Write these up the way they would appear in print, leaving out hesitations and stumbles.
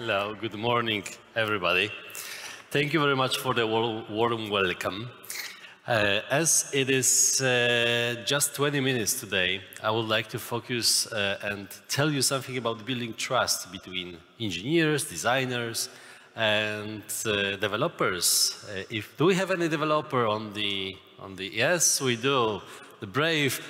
Hello, good morning, everybody. Thank you very much for the warm welcome. As it is just 20 minutes today, I would like to focus and tell you something about building trust between engineers, designers, and developers. Do we have any developer on the? Yes, we do. The brave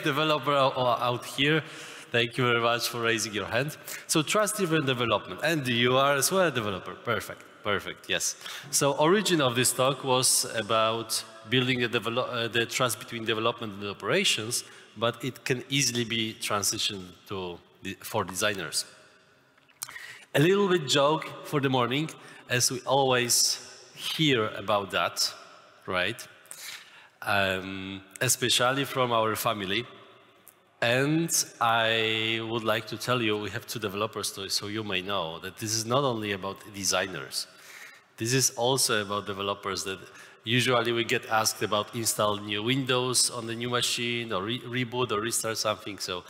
developer out here. Thank you very much for raising your hand. So trust-driven development, and you are as well a developer. Perfect, yes. So origin of this talk was about building the trust between development and operations, but it can easily be transitioned for designers. A little bit joke for the morning, as we always hear about that, right? Especially from our family. And I would like to tell you, we have two developers, so you may know that this is not only about designers. This is also about developers that usually we get asked about install new Windows on the new machine or reboot or restart something. So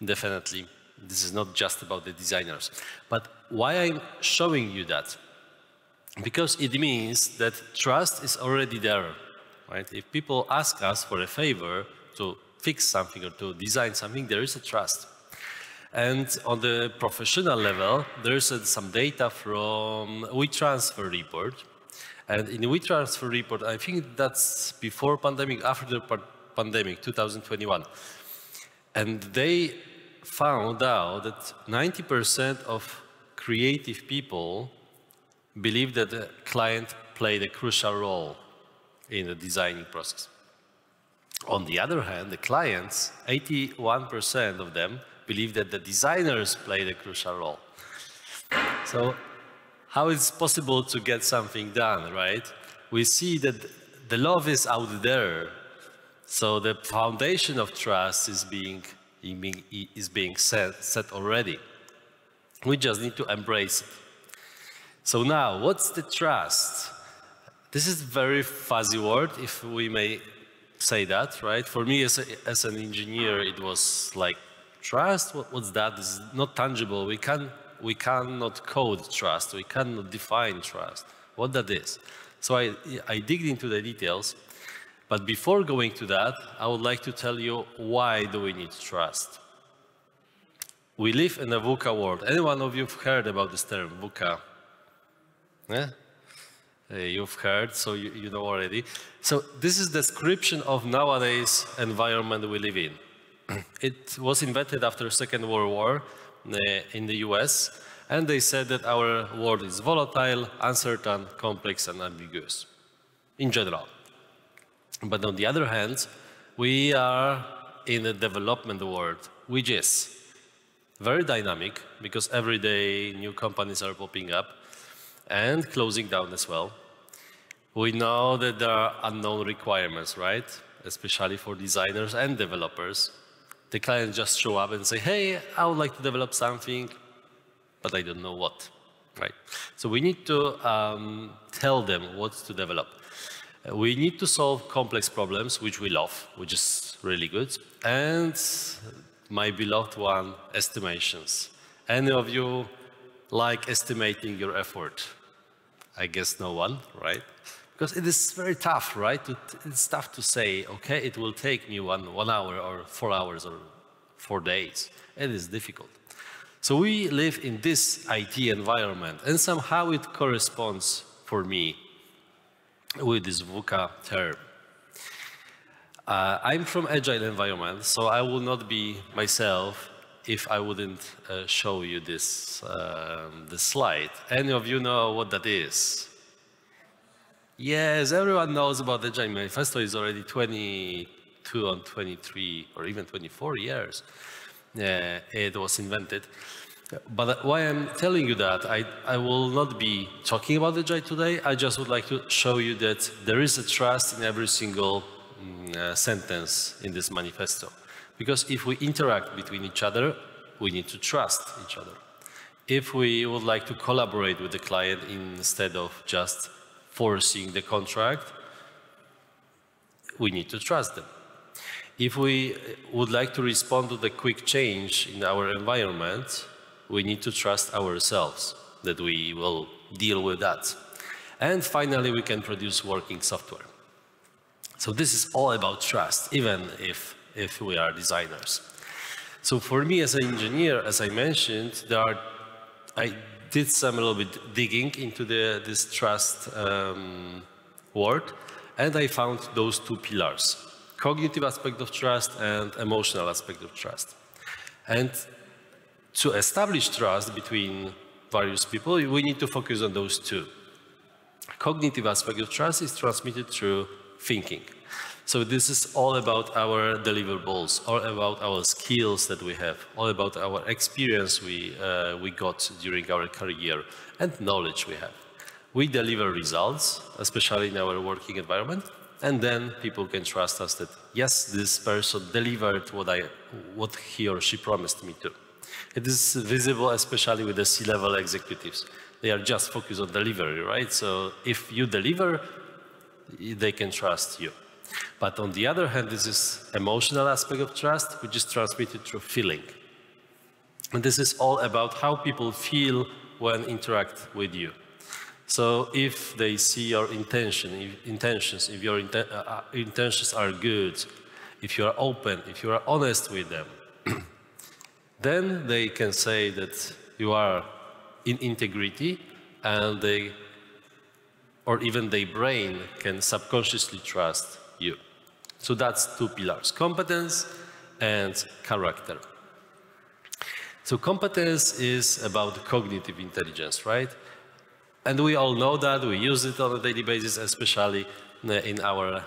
definitely, this is not just about the designers. But why I'm showing you that? Because it means that trust is already there, right? If people ask us for a favor to fix something or to design something, there is a trust. And on the professional level, there is some data from WeTransfer report. And in the WeTransfer report, I think that's before pandemic, after the pandemic, 2021. And they found out that 90% of creative people believe that the client played a crucial role in the designing process. On the other hand, the clients, 81% of them believe that the designers played a crucial role. So how is it possible to get something done, right? We see that the love is out there. So the foundation of trust is being set already. We just need to embrace it. So now, what's the trust? This is a very fuzzy word, if we may say that, right? For me as an engineer, it was like, trust? What's that? This is not tangible. We cannot code trust. We cannot define trust. What that is. So I digged into the details. But before going to that, I would like to tell you why do we need trust. We live in a VUCA world. Any one of you have heard about this term, VUCA? Yeah? You've heard, so you know already. So this is the description of nowadays environment we live in. It was invented after the Second World War in the US, and they said that our world is volatile, uncertain, complex, and ambiguous in general. But on the other hand, we are in a development world, which is very dynamic, because every day new companies are popping up and closing down as well. We know that there are unknown requirements, right? Especially for designers and developers. The clients just show up and say, hey, I would like to develop something, but I don't know what, right? So we need to tell them what to develop. We need to solve complex problems, which we love, which is really good. And my beloved one, estimations. Any of you like estimating your effort? I guess no one, right? Because it is very tough, right? It's tough to say, okay, it will take me one hour or 4 hours or 4 days. It is difficult. So we live in this IT environment, and somehow it corresponds for me with this VUCA term. I'm from agile environment, so I will not be myself if I wouldn't show you this slide. Any of you know what that is? Yes, everyone knows about the Agile Manifesto. It's already 22 or 23 or even 24 years it was invented. But why I'm telling you that, I will not be talking about Agile today. I just would like to show you that there is a trust in every single sentence in this manifesto. Because if we interact between each other, we need to trust each other. If we would like to collaborate with the client instead of just forcing the contract, we need to trust them. If we would like to respond to the quick change in our environment, we need to trust ourselves. that we will deal with that. And finally, we can produce working software. So this is all about trust, even if we are designers. So for me as an engineer, as I mentioned, I did some little bit digging into this trust word, and I found those two pillars: cognitive aspect of trust and emotional aspect of trust. And to establish trust between various people, we need to focus on those two. Cognitive aspect of trust is transmitted through thinking. So this is all about our deliverables, all about our skills that we have, all about our experience we got during our career and knowledge we have. We deliver results, especially in our working environment, and then people can trust us that, yes, this person delivered what he or she promised me to. It is visible especially with the C-level executives. They are just focused on delivery, right? So if you deliver, they can trust you. But on the other hand, this is emotional aspect of trust, which is transmitted through feeling. And this is all about how people feel when interact with you. So if they see your intentions, if your intentions are good, if you are open, if you are honest with them, then they can say that you are in integrity, and or even their brain can subconsciously trust you. So that's two pillars: competence and character. So competence is about cognitive intelligence, right? And we all know that, we use it on a daily basis, especially in our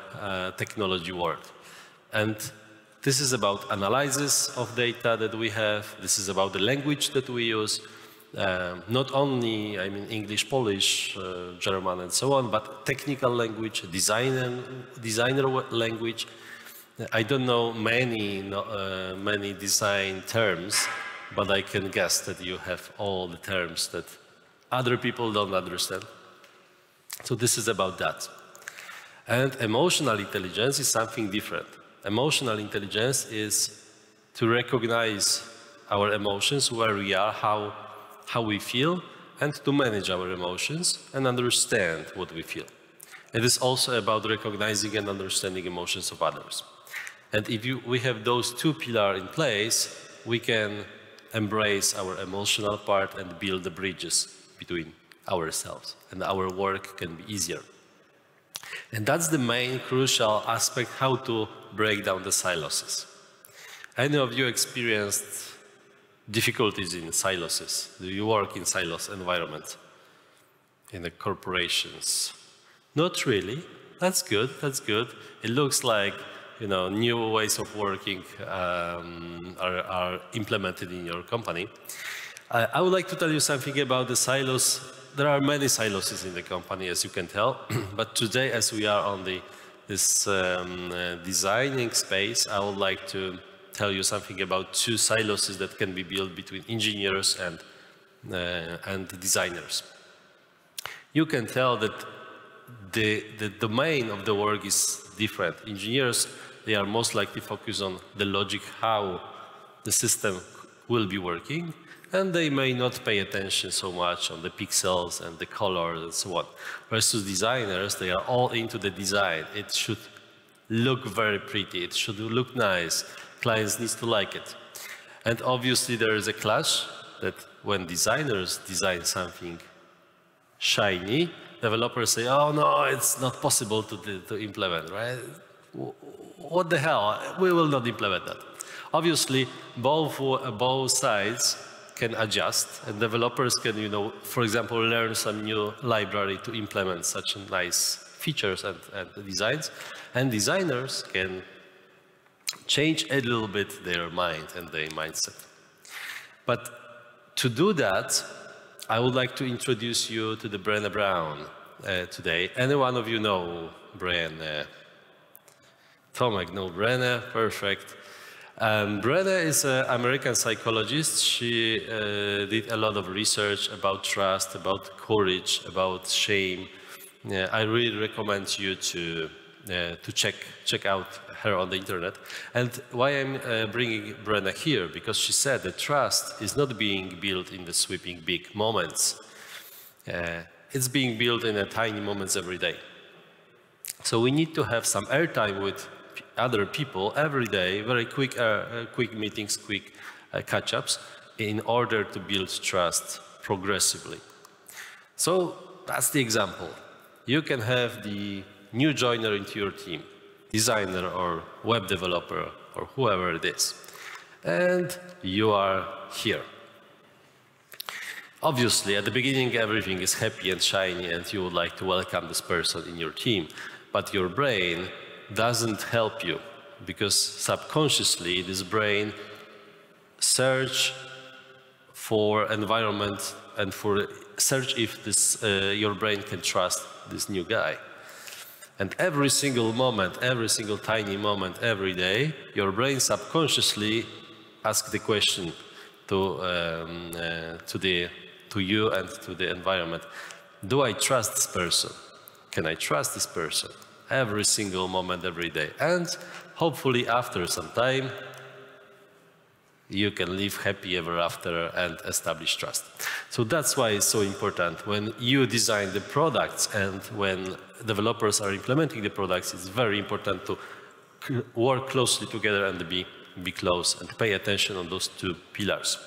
technology world. And this is about analysis of data that we have. This is about the language that we use. Not only, I mean, English, Polish, German, and so on, but technical language, designer language. I don't know many design terms, but I can guess that you have all the terms that other people don't understand. So this is about that. And emotional intelligence is something different. Emotional intelligence is to recognize our emotions, where we are, how we feel, and to manage our emotions and understand what we feel. It is also about recognizing and understanding emotions of others. And if we have those two pillars in place, we can embrace our emotional part and build the bridges between ourselves, and our work can be easier. And that's the main crucial aspect, how to break down the silos. Any of you experienced difficulties in silos? Do you work in silos environment in the corporations? Not really. That's good. That's good. It looks like, you know, new ways of working are implemented in your company. I would like to tell you something about the silos. There are many silos in the company, as you can tell. But today, as we are on this designing space, I would like to tell you something about two silos that can be built between engineers and designers. You can tell that the domain of the work is different. Engineers, they are most likely focused on the logic, how the system will be working, and they may not pay attention so much on the pixels and the colors and so on. Versus designers, they are all into the design. It should look very pretty. It should look nice. Clients need to like it. And obviously there is a clash that when designers design something shiny, developers say, oh no, it's not possible to implement, right? What the hell? We will not implement that. Obviously, both sides can adjust, and developers can, you know, for example, learn some new library to implement such nice features and designs, and designers can change a little bit their mind and their mindset. But to do that, I would like to introduce you to the Brené Brown today. Any one of you know Brené? Tomasz know Brené, perfect. Brené is an American psychologist. She did a lot of research about trust, about courage, about shame. I really recommend you to check out her on the internet. And why I'm bringing Brené here? Because she said that trust is not being built in the sweeping big moments. It's being built in a tiny moments every day. So we need to have some airtime with other people every day, very quick, quick meetings, quick catch-ups, in order to build trust progressively. So that's the example. You can have the new joiner into your team, designer or web developer or whoever it is, and you are here. Obviously, at the beginning, everything is happy and shiny, and you would like to welcome this person in your team, but your brain doesn't help you, because subconsciously, this brain search for environment and for search if this, your brain can trust this new guy. And every single moment, every single tiny moment, every day, your brain subconsciously asks the question to you and to the environment. Do I trust this person? Can I trust this person? Every single moment, every day. And hopefully after some time, you can live happy ever after and establish trust. So that's why it's so important. When you design the products and when developers are implementing the products, it's very important to work closely together and be close and pay attention on those two pillars.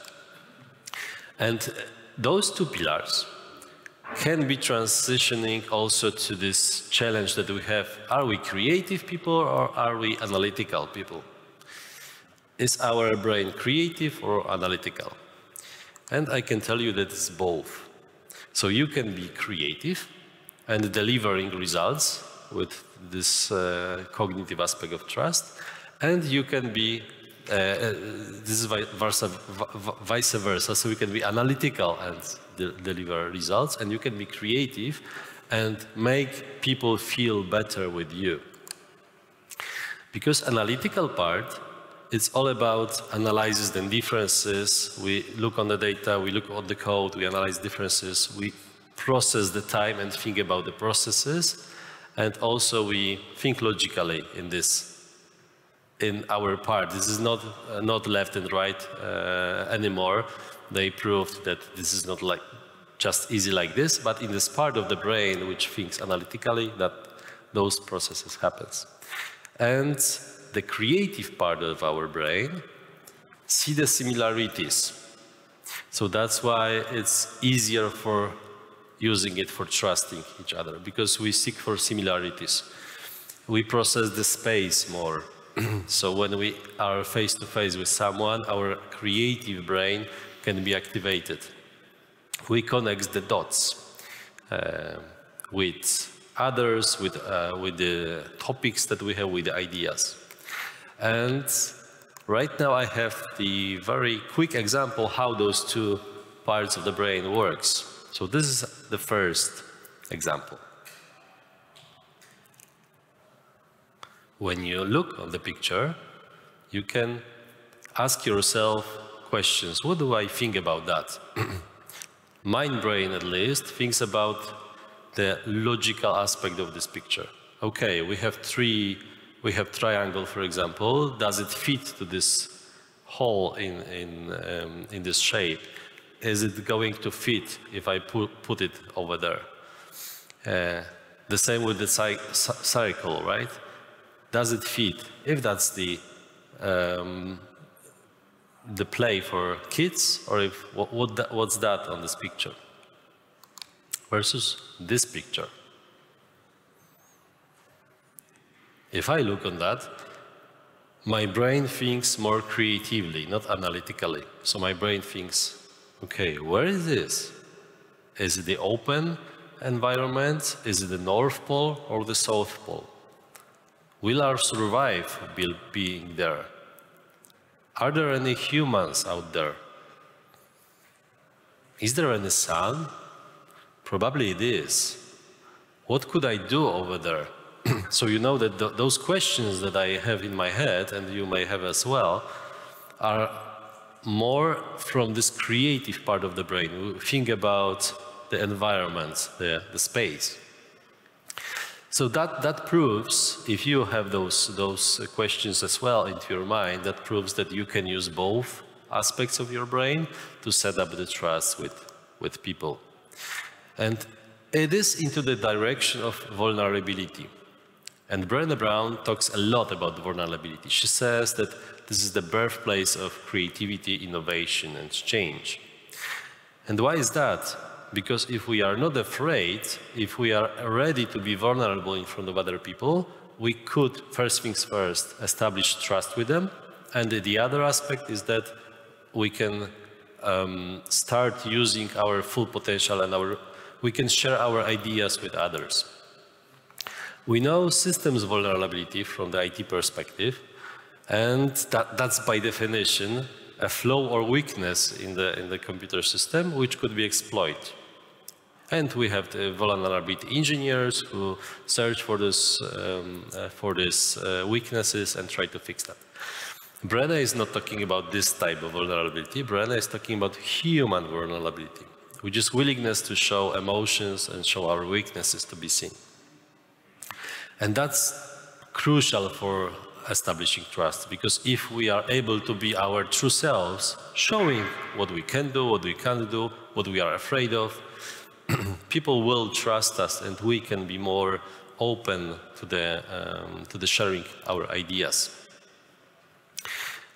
And those two pillars can be transitioning also to this challenge that we have. Are we creative people or are we analytical people? Is our brain creative or analytical? And I can tell you that it's both. So you can be creative and delivering results with this cognitive aspect of trust, and you can be this is vice versa. So we can be analytical and deliver results, and you can be creative and make people feel better with you. Because analytical part, it's all about analysis and differences. We look on the data, we look on the code, we analyze differences, we process the time and think about the processes, and also we think logically in this. In our part, this is not left and right anymore. They proved that this is not like just easy like this, but in this part of the brain which thinks analytically, that those processes happens. And the creative part of our brain see the similarities. So that's why it's easier for using it for trusting each other, because we seek for similarities. We process the space more. So when we are face to face with someone, our creative brain can be activated. We connect the dots with others, with the topics that we have, with the ideas. And right now I have the very quick example how those two parts of the brain works. So this is the first example. When you look on the picture, you can ask yourself questions. What do I think about that? My brain, at least, thinks about the logical aspect of this picture. Okay, we have triangle, for example. Does it fit to this hole in this shape? Is it going to fit if I put it over there? The same with the circle, right? Does it fit? If that's the play for kids, or if what's that on this picture versus this picture? If I look on that, my brain thinks more creatively, not analytically. So my brain thinks, okay, where is this? Is it the open environment? Is it the North Pole or the South Pole? Will our survive being there? Are there any humans out there? Is there any sun? Probably it is. What could I do over there? So you know that those questions that I have in my head, and you may have as well, are more from this creative part of the brain. We think about the environment, the space. So that proves, if you have those questions as well into your mind, that proves that you can use both aspects of your brain to set up the trust with people. And it is into the direction of vulnerability. And Brené Brown talks a lot about vulnerability. She says that this is the birthplace of creativity, innovation, and change. And why is that? Because if we are not afraid, if we are ready to be vulnerable in front of other people, we could, first things first, establish trust with them. And the other aspect is that we can start using our full potential and we can share our ideas with others. We know systems vulnerability from the IT perspective, and that's by definition a flaw or weakness in the computer system which could be exploited. And we have the vulnerability engineers who search for these weaknesses and try to fix that. Brené is not talking about this type of vulnerability. Brené is talking about human vulnerability, which is willingness to show emotions and show our weaknesses to be seen. And that's crucial for establishing trust, because if we are able to be our true selves, showing what we can do, what we can't do, what we are afraid of, people will trust us and we can be more open to the sharing our ideas.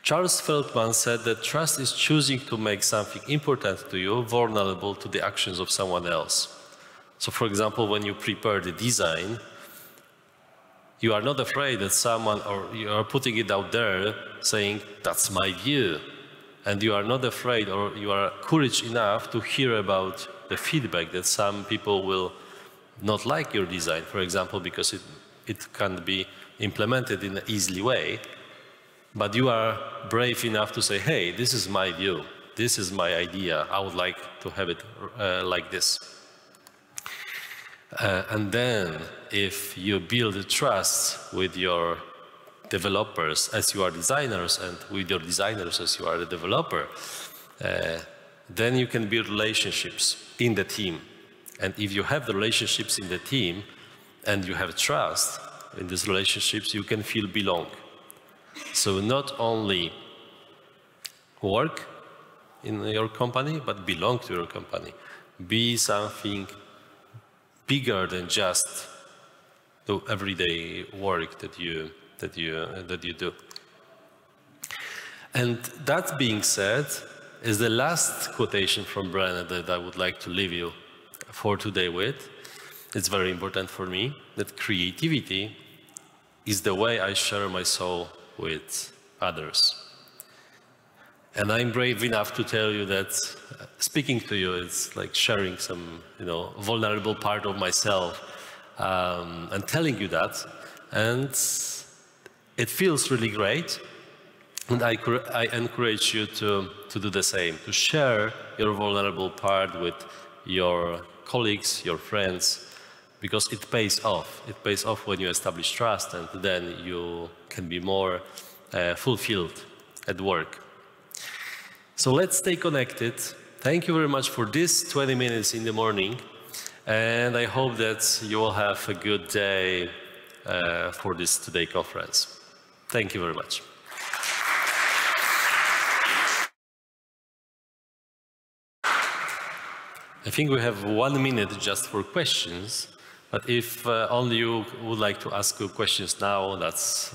Charles Feldman said that trust is choosing to make something important to you vulnerable to the actions of someone else. So for example, when you prepare the design, you are not afraid that someone, or you are putting it out there saying, that's my view. And you are not afraid, or you are courage enough to hear about the feedback that some people will not like your design, for example, because it can't be implemented in an easy way. But you are brave enough to say, hey, this is my view. This is my idea. I would like to have it like this. And then, if you build trust with your developers as you are designers, and with your designers as you are the developer, then you can build relationships in the team. And if you have the relationships in the team, and you have trust in these relationships, you can feel belong. So not only work in your company, but belong to your company. Be something bigger than just the everyday work that you do. And that being said, is the last quotation from Brené that I would like to leave you for today with. It's very important for me that creativity is the way I share my soul with others. And I'm brave enough to tell you that speaking to you is like sharing some, vulnerable part of myself, and telling you that. And it feels really great. And I encourage you to do the same, to share your vulnerable part with your colleagues, your friends, because it pays off. It pays off when you establish trust, and then you can be more fulfilled at work. So let's stay connected. Thank you very much for this 20 minutes in the morning. And I hope that you will have a good day for this today conference. Thank you very much. I think we have 1 minute just for questions. But if only you would like to ask questions now, that's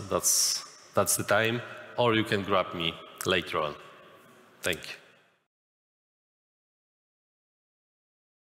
the time. Or you can grab me later on. Thank you.